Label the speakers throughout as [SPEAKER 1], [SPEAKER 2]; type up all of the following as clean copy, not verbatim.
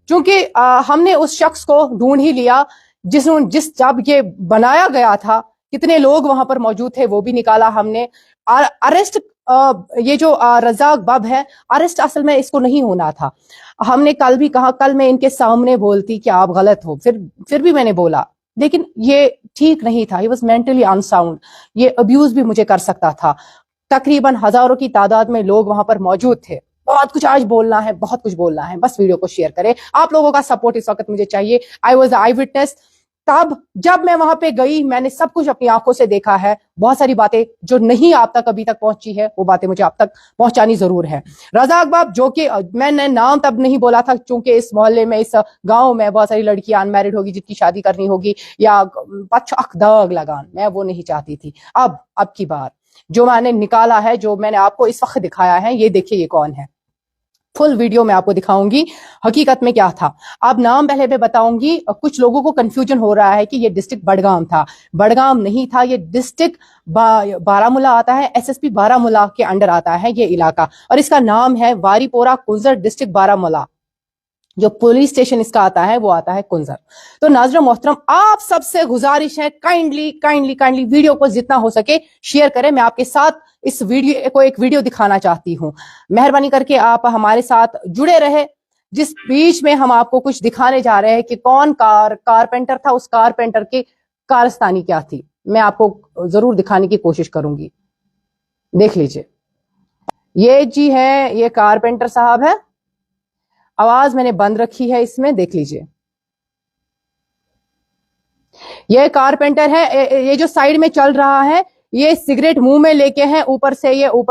[SPEAKER 1] چونکہ ہم نے اس شخص کو ڈھونڈ ہی لیا جس جب یہ بنایا گیا تھا کتنے لوگ وہاں پر موجود تھے وہ بھی نکالا ہم نے. اریسٹ یہ جو رزاق بب ہے اریسٹ اصل میں اس کو نہیں ہونا تھا. ہم نے کل بھی کہا, کل میں ان کے سامنے بولتی کہ آپ غلط ہو, پھر بھی میں نے بولا, لیکن یہ ٹھیک نہیں تھا. He was mentally unsound. یہ ابیوز بھی مجھے کر سکتا تھا. تقریباً ہزاروں کی تعداد میں لوگ وہاں پر موجود تھے. بہت کچھ آج بولنا ہے, بہت کچھ بولنا ہے. بس ویڈیو کو شیئر کریں. آپ لوگوں کا سپورٹ اس وقت مجھے چاہیے. I was I witness. تب جب میں وہاں پہ گئی میں نے سب کچھ اپنی آنکھوں سے دیکھا ہے. بہت ساری باتیں جو نہیں آپ تک ابھی تک پہنچی ہے وہ باتیں مجھے آپ تک پہنچانی ضرور ہے. رزاق بب جو کہ میں نے نام تب نہیں بولا تھا چونکہ اس محلے میں اس گاؤں میں بہت ساری لڑکیاں ان میرڈ ہوگی جن کی شادی کرنی ہوگی یا پچھ اخ داغ لگان, میں وہ نہیں چاہتی تھی. اب کی بار جو میں نے نکالا ہے, جو میں نے آپ کو اس وقت دکھایا ہے, یہ دیکھیے یہ کون ہے. فل ویڈیو میں آپ کو دکھاؤں گی حقیقت میں کیا تھا. اب نام پہلے میں بتاؤں گی. کچھ لوگوں کو کنفیوژن ہو رہا ہے کہ یہ ڈسٹرکٹ بڑگام تھا. بڑگام نہیں تھا, یہ ڈسٹرکٹ بارامولہ آتا ہے. ایس ایس پی بارامولہ کے انڈر آتا ہے یہ علاقہ, اور اس کا نام ہے واری پورہ کنزر ڈسٹرکٹ بارامولہ. جو پولیس اسٹیشن اس کا آتا ہے وہ آتا ہے کنزر. تو ناظرین محترم, آپ سب سے گزارش ہے کائنڈلی ویڈیو کو جتنا ہو سکے شیئر کریں. میں آپ کے ساتھ اس ویڈیو کو ایک ویڈیو دکھانا چاہتی ہوں. مہربانی کر کے آپ ہمارے ساتھ جڑے رہے. جس بیچ میں ہم آپ کو کچھ دکھانے جا رہے ہیں کہ کون کارپینٹر تھا, اس کارپینٹر کی کارستانی کیا تھی, میں آپ کو ضرور دکھانے کی کوشش کروں گی. دیکھ لیجئے. یہ جی ہے, یہ کارپینٹر صاحب ہے. آواز میں نے بند رکھی ہے اس میں, دیکھ لیجئے. یہ کارپینٹر ہے. یہ جو سائیڈ میں چل رہا ہے یہ سگریٹ منہ میں لے کے ہیں. اوپر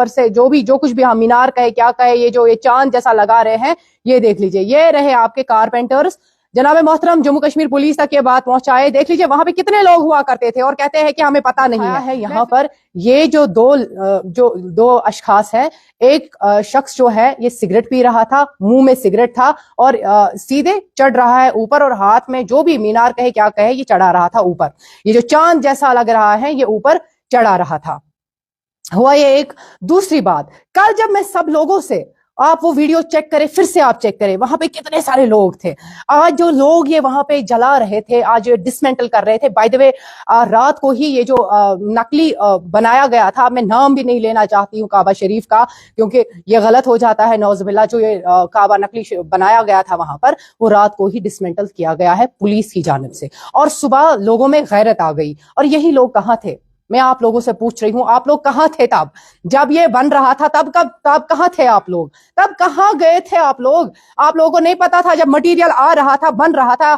[SPEAKER 1] سے جو کچھ بھی ہم مینار کہے کیا کہے, یہ جو یہ چاند جیسا لگا رہے ہیں, یہ دیکھ لیجئے. یہ رہے آپ کے کارپینٹرز. جناب محترم جموں کشمیر پولیس تک یہ بات پہنچائے. دیکھ لیجئے وہاں پہ کتنے لوگ ہوا کرتے تھے اور کہتے ہیں کہ ہمیں پتہ نہیں ہے. یہاں پر یہ جو دو اشخاص ہیں, ایک شخص جو ہے یہ سگریٹ پی رہا تھا, منہ میں سگریٹ تھا اور سیدھے چڑھ رہا ہے اوپر, اور ہاتھ میں جو بھی مینار کہے کیا کہے یہ چڑھا رہا تھا اوپر. یہ جو چاند جیسا لگ رہا ہے یہ اوپر چڑھا رہا تھا. ہوا یہ ایک. دوسری بات, کل جب میں سب لوگوں سے, آپ وہ ویڈیو چیک کریں, پھر سے آپ چیک کریں, وہاں پہ کتنے سارے لوگ تھے. آج جو لوگ یہ وہاں پہ جلا رہے تھے, آج ڈسمینٹل کر رہے تھے. بائی دی وے رات کو ہی یہ جو نقلی بنایا گیا تھا, میں نام بھی نہیں لینا چاہتی ہوں کعبہ شریف کا کیونکہ یہ غلط ہو جاتا ہے نعوذ باللہ. جو یہ کعبہ نقلی بنایا گیا تھا وہاں پر, وہ رات کو ہی ڈسمینٹل کیا گیا ہے پولیس کی جانب سے, اور صبح لوگوں میں غیرت آ گئی. اور یہی لوگ کہاں تھے؟ میں آپ لوگوں سے پوچھ رہی ہوں, آپ لوگ کہاں تھے تب جب یہ بن رہا تھا؟ تب کہاں تھے آپ لوگ؟ تب کہاں گئے تھے آپ لوگ؟ آپ لوگوں کو نہیں پتا تھا جب مٹیریل آ رہا تھا, بن رہا تھا,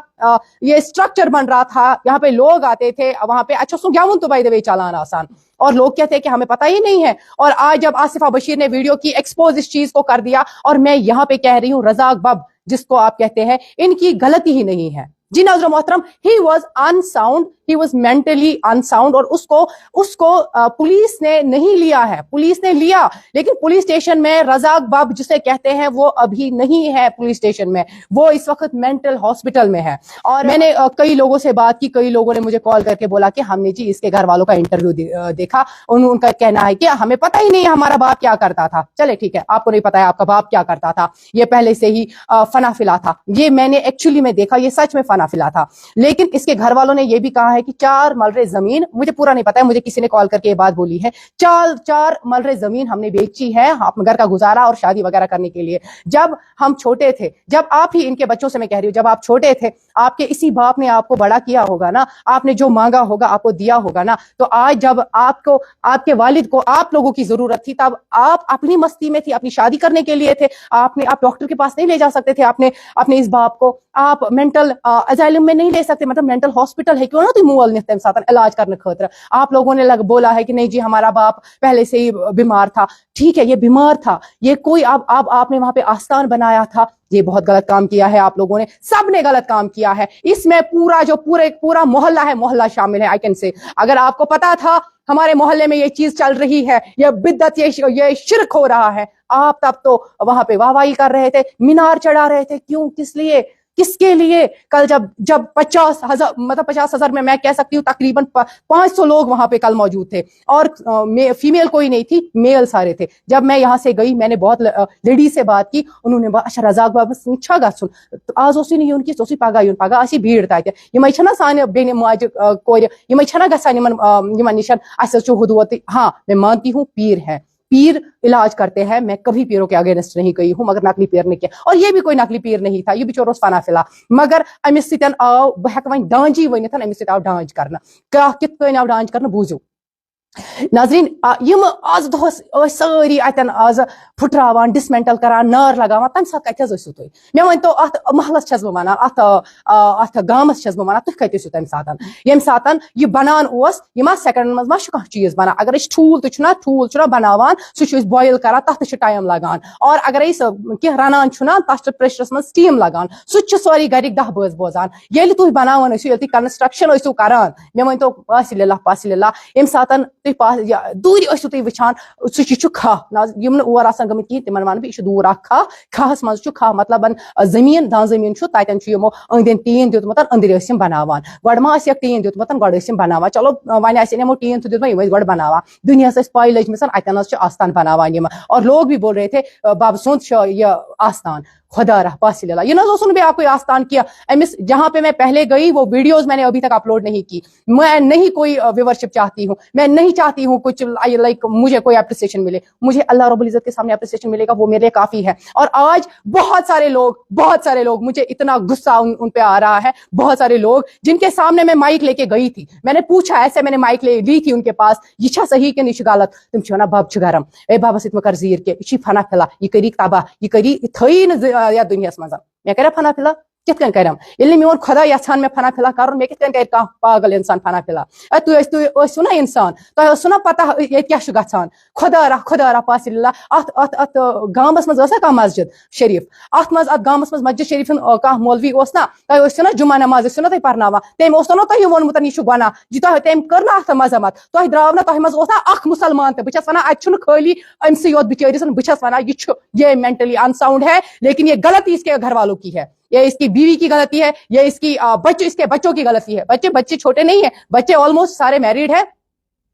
[SPEAKER 1] یہ اسٹرکچر بن رہا تھا, یہاں پہ لوگ آتے تھے وہاں پہ. اچھا سو گیا تو بائی دی وے چالان آسان, اور لوگ کہتے ہیں کہ ہمیں پتہ ہی نہیں ہے. اور آج جب آصفہ بشیر نے ویڈیو کی ایکسپوز اس چیز کو کر دیا, اور میں یہاں پہ کہہ رہی ہوں رزاق بب جس کو آپ کہتے ہیں, ان کی غلطی ہی نہیں ہے. جی ناظرین محترم, he was unsound, he was mentally unsound, اور اس کو پولیس نے نہیں لیا ہے. پولیس نے لیا لیکن پولیس اسٹیشن میں رزاق بب جسے کہتے ہیں وہ ابھی نہیں ہے پولیس اسٹیشن میں, وہ اس وقت مینٹل ہاسپٹل میں ہے. اور میں نے کئی لوگوں سے بات کی, کئی لوگوں نے مجھے کال کر کے بولا کہ ہم نے جی اس کے گھر والوں کا انٹرویو دیکھا, ان کا کہنا ہے کہ ہمیں پتہ ہی نہیں ہے ہمارا باپ کیا کرتا تھا. چلے ٹھیک ہے, آپ کو نہیں پتا ہے آپ کا باپ کیا کرتا تھا, یہ پہلے سے ہی فنا فلا تھا. یہ میں نے ایکچولی میں دیکھا, یہ سچ میں فنا فلا تھا. لیکن اس کے گھر والوں نے یہ بھی کہا ہے کہ 4 ملرے زمین, مجھے پورا نہیں پتا ہے, مجھے کسی نے کال کر کے یہ بات بولی ہے, 4 ملرے زمین ہم نے بیچی ہے اپنے گھر کا گزارا اور شادی وغیرہ کرنے کے لیے. جب ہم چھوٹے تھے, جب آپ ہی ان کے بچوں سے میں کہہ رہی ہوں, جب آپ چھوٹے تھے, آپ کے اسی باپ نے آپ کو بڑا کیا ہوگا نا, آپ نے جو مانگا ہوگا آپ کو دیا ہوگا نا. تو آج جب آپ کے والد کو آپ لوگوں کی ضرورت تھی, تب آپ اپنی مستی میں تھی, اپنی شادی کرنے کے لیے تھے. آپ ڈاکٹر کے پاس نہیں لے جا سکتے تھے اپنے اس باپ کو, آپ مینٹل اسائلم میں نہیں لے سکتے, مطلب مینٹل ہاسپٹل ہے کیوں نہ تم مول نفتم ساتھ علاج کرنے خاطر. آپ لوگوں نے بولا ہے کہ نہیں جی ہمارا باپ پہلے سے ہی بیمار تھا. ٹھیک ہے, یہ بیمار تھا, یہ کوئی آپ نے وہاں پہ آستان بنایا تھا, یہ بہت غلط کام کیا ہے آپ لوگوں نے, سب نے غلط کام کیا ہے. اس میں پورا محلہ ہے, محلہ شامل ہے. آئی کین سے اگر آپ کو پتا تھا ہمارے محلے میں یہ چیز چل رہی ہے, یہ بدعت, یہ شرک ہو رہا ہے, آپ تب تو وہاں پہ واہ واہی کر رہے تھے, مینار چڑھا رہے تھے. کیوں, کس لیے؟ کس کے لیے؟ کل جب 50,000 مطلب 50,000 میں کہہ سکتی ہوں تقریباً 500 لوگ وہاں پہ کل موجود تھے اور فیمیل کوئی نہیں تھی, میل سارے تھے. جب میں یہاں سے گئی میں نے بہت لیڈیز سے بات کی, انہوں نے اچھا رزاق بابس چھا گژھُن آز اوسُے نہٕ یُن کینٛہہ ژٕ اوسُے پگاہ یُن, پگاہ آسہِ بھیڑ تتہِ, یِمے چھنا سانہِ بیٚنہِ ماجہِ کورِ, یِمے چھنا گژھان یِمن نِشن اَسہِ حظ چھُ ہُہ دود. ہاں میں مانتی ہوں پیر ہے, پیر علاج کرتے ہیں, میں کبھی پیروں کے اگینسٹ نہیں گئی ہوں, مگر نقلی پیر نے کیا, اور یہ بھی کوئی نقلی پیر نہیں تھا, یہ بچور اوس فنا فلا, مگر امس سۭتۍ آو بہٕ ہیٚکہٕ وۄنۍ ڈانجی ؤنِتھ, امس سۭتۍ آو ڈانج کرنہٕ. کِتھ کٔنۍ آو ڈانج کرنہٕ بوٗزِو ناظریٖن, یِم آز دۄہس ٲسۍ سٲری اتٮ۪ن آز پھٕٹراوان, ڈسمینٹل کران, نار لگاوان, تمہِ ساتہٕ کتہِ حظ ٲسِو تُہۍ؟ مےٚ ؤنۍتو اتھ محلس چھس بہٕ ونان, اتھ گامس چھس بہٕ ونان, تُہۍ کتہِ ٲسِو تمہِ ساتہٕ ییٚمہِ ساتہٕ یہِ بنان اوس؟ یہِ ما سیکنڈن منٛز ما چھُ کانٛہہ چیٖز بنان؟ اگر أسۍ ٹھوٗل تہِ چھُنا بناوان, سُہ چھِ أسۍ بویل کران, تتھ تہِ چھُ ٹایم لگان, اور اگر أسۍ کینٛہہ رنان چھُنا تتھ چھُ پریشرس منٛز سٹیٖم لگان, سُہ تہِ چھِ سورُے گرِکۍ 10 بٲژ بوزان. ییٚلہِ تُہۍ بناوان ٲسِو, ییٚلہِ تُہۍ کنسٹرکشن ٲسِو کران, مےٚ ؤنۍتو پاسہِ لِلہ ییٚمہِ ساتہٕ تُہۍ دوٗرِ ٲسِو تُہۍ وٕچھان سُہ چھُ کھاہ, یِم نہٕ اور آسان گٔمٕتۍ کِہیٖنۍ تِمن ونہٕ بہٕ یہِ چھُ دوٗر اکھ کھاہ, کھاہس منٛز چھُ کھاہ مطلب زٔمیٖن, دان زٔمیٖن چھُ, تتٮ۪ن چھُ یِمو أنٛدۍ أنٛدۍ ٹیٖن دیُتمُت, أنٛدٕرۍ ٲسۍ یِم بناوان. گۄڈٕ ما آسٮ۪کھ ٹیٖن دیُتمُت, گۄڈٕ ٲسۍ یِم بناوان, چلو وۄنۍ آسن یِمو ٹیٖن تہِ دیُتمُت, یِم ٲسۍ گۄڈٕ بناوان. دُنیاہس ٲسۍ پاے لٔجمٕژ اتٮ۪ن حظ چھُ آستان بناوان یِم, اور لوگ بھی بول رہے تھے بابا سُنٛد چھُ یہِ آستان. خدا رہا پاس للہ, یہ نہ بھی آپ کوئی آستان کیا امس جہاں پہ میں پہلے گئی وہ ویڈیوز میں نے ابھی تک اپلوڈ نہیں کی. میں نہیں کوئی ویورشپ چاہتی ہوں, میں نہیں چاہتی ہوں کچھ لائک مجھے کوئی اپریسیشن ملے, مجھے اللہ رب العزت کے سامنے اپریسیشن ملے گا, وہ میرے لیے کافی ہے. اور آج بہت سارے لوگ مجھے اتنا غصہ ان پہ آ رہا ہے, بہت سارے لوگ جن کے سامنے میں مائک لے کے گئی تھی, میں نے پوچھا ایسے, میں نے مائک لی تھی ان کے پاس, یہ چھا صحیح کہ نہیں غلط؟ تم چھو نا بب چھ گرم, اے بابا ست مکر زیر کے, یہ فنا پھلا, یہ کری تباہ, یہ کری تھئی یا دنیاس منٛز مےٚ کَریا فنا فِلا, کِتھ کٔنۍ کَرم؟ ییٚلہِ نہٕ میون خۄدا یژھان مےٚ فنا فِلا کَرُن, مےٚ کِتھ کٔنۍ کَرِ کانٛہہ پاگل اِنسان فنا فِلا؟ تُہۍ ٲسِو نا اِنسان, تۄہہِ ٲسوٕ نا پتہ ییٚتہِ کیٛاہ چھُ گژھان؟ خۄدا را پاس للہ, اتھ گامس منٛز ٲسا کانٛہہ مسجد شریٖف, اتھ گامس منٛز مسجد شریٖف کانٛہہ مولوی اوس نا, تۄہہِ ٲسِو نا جمعہ نماز ٲسِو نا تُہۍ پرناوان, تٔمۍ اوسو نا تۄہہِ ووٚنمُت یہِ چھُ گۄناہ, تٔمۍ کٔر نا اتھ مذمت, تۄہہِ درٛاو نا تۄہہِ منٛز اوس نا اکھ مُسلمان تہِ. بہٕ چھس ونان اتہِ چھُنہٕ خٲلی أمسٕے یوت بِچٲرِس, بہٕ چھس ونان یہِ چھُ یہ مینٹلی انساؤنڈ ہے, لیکن یہ غلطی اس کے گھر والوں کی ہے, یہ اس کی بیوی کی غلطی ہے, یہ اس کے بچوں کی غلطی ہے. بچے چھوٹے نہیں ہیں, بچے آلموسٹ سارے میریڈ ہیں.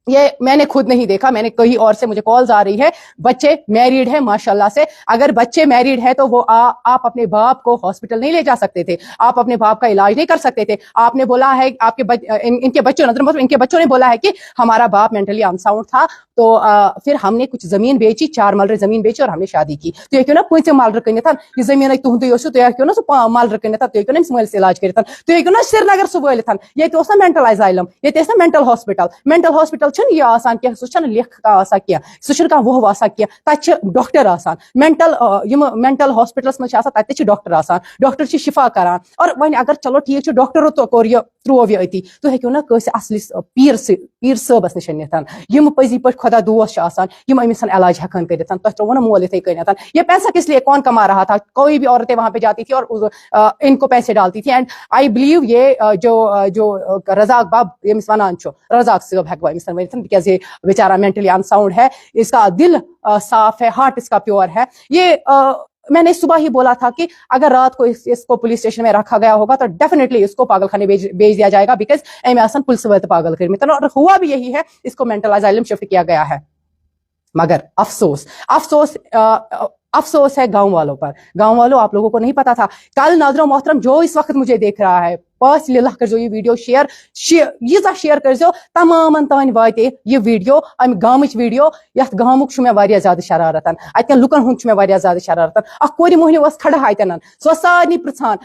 [SPEAKER 1] یہ میں نے خود نہیں دیکھا, میں نے کہیں اور سے مجھے کالز آ رہی ہے, بچے میریڈ ہیں ماشاءاللہ سے. اگر بچے میریڈ ہیں تو وہ آپ اپنے باپ کو ہاسپٹل نہیں لے جا سکتے تھے, آپ اپنے باپ کا علاج نہیں کر سکتے تھے. آپ نے بولا ہے, آپ کے ان کے بچوں نے بولا ہے کہ ہمارا باپ مینٹلی انساؤنڈ تھا, تو پھر ہم نے کچھ زمین بیچی, 4 مرلے زمین بیچی اور ہم نے شادی کی. تو یہ کیوں نا 5 مرلے کنت یہ زمین تہدی تو یہ کیوں نا سہ مرلے کنت, تو کیوں نا مالس علاج کرت, تو کیوں نا سری نگر سہ وٲلِتھ, یہ نا مینٹل اسائلم, یہ نا مینٹل ہاسپٹل یہ آسان کیا, سہ لکھ آسان کیا, سہ وہ آسان کیا, تتہ ڈاکٹر آسان. مینٹل ہاسپٹلس مز آسان, تتہ ڈاکٹر آسان, ڈاکٹر شفا کران. اور وۄنۍ اگر چلو ٹھیک ڈاکٹرو تو کوٚر یہ تروو یہ اتی, تو ہیٚکِو نا کٲنٛسہِ اصلس پیر صٲبس نِش نِتھ, یم پزی پٲٹھۍ خدا دوست آسان, یم أمِس علاج ہیٚکان کٔرِتھ. تۄہہِ ترٛووُ نا مول یِتھے کٔنٮ۪تھ. یہ پیسہ کس لیے کون کما رہا تھا؟ کوئی بھی عورتیں وہاں پہ جاتی تھی اور ان کو پیسے ڈالتی تھی. اینڈ آئی بلیو یہ جو رزاق باب ییٚمِس ونان چھُ, رزاق صٲب ہیٚکہٕ بہٕ أمِس ؤنِتھ, تِکیٛازِ یہ بیچارہ مینٹلی انساؤنڈ ہے, اس کا دل صاف ہے, ہارٹ اس کا پیور ہے. یہ میں نے صبح ہی بولا تھا کہ اگر رات کو اس کو پولیس اسٹیشن میں رکھا گیا ہوگا تو ڈیفینیٹلی اس کو پاگل خانے بھیج دیا جائے گا, بیکاز ایم آسان پولیس وٲلۍ تہِ پاگل کٔرمٕتۍ, اور ہوا بھی یہی ہے, اس کو مینٹل اسائلم شفٹ کیا گیا ہے. مگر افسوس ہے گاؤں والوں پر. گاؤں والوں, آپ لوگوں کو نہیں پتا تھا. کل ناظرو محترم جو اس وقت مجھے دیکھ رہا ہے, پاس للہ کر یہ ویڈیو شیئر کر تمام تان وات یہ ویڈیو, ام گامچ ویڈیو, یت گامک میں واریاہ زیادہ شرارت, اتن لکن ہند میں واریاہ زیادہ شرارت. اخ کور موہنیو اس کھڑا اتن, سو سارنی پرژھان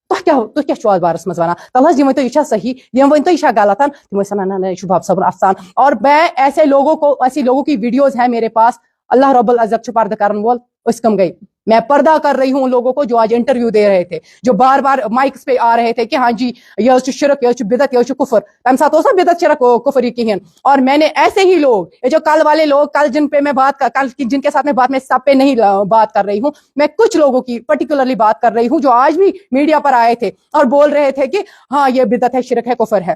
[SPEAKER 1] تُہۍ کیٛاہ اتھ بارس منٛز ونان, تل حظ یہِ ؤنۍتو یہِ چھا صحیح, یِم ؤنۍتو یہِ چھا غلط. تِم ٲسۍ ونان نہ یہ باب صٲبُن افسان. اور میں ایسے لوگوں کی ویڈیوز ہیں میرے پاس, اللہ رب العزت چھُ پردٕ کرن وول, أسۍ کم گئی. میں پردہ کر رہی ہوں ان لوگوں کو جو آج انٹرویو دے رہے تھے, جو بار بار مائکس پہ آ رہے تھے کہ ہاں جی یہ شرک, یہ بدعت, یہ کفر. تمہ ساتھ اوس نا بدعت شرک کفر کہین. اور میں نے ایسے ہی لوگ, یہ جو کل والے لوگ, کل جن پہ میں بات کل جن کے ساتھ میں سب پہ نہیں بات کر رہی ہوں, میں کچھ لوگوں کی پرٹیکولرلی بات کر رہی ہوں جو آج بھی میڈیا پر آئے تھے اور بول رہے تھے کہ ہاں یہ بدعت ہے, شرک ہے, کفر ہے.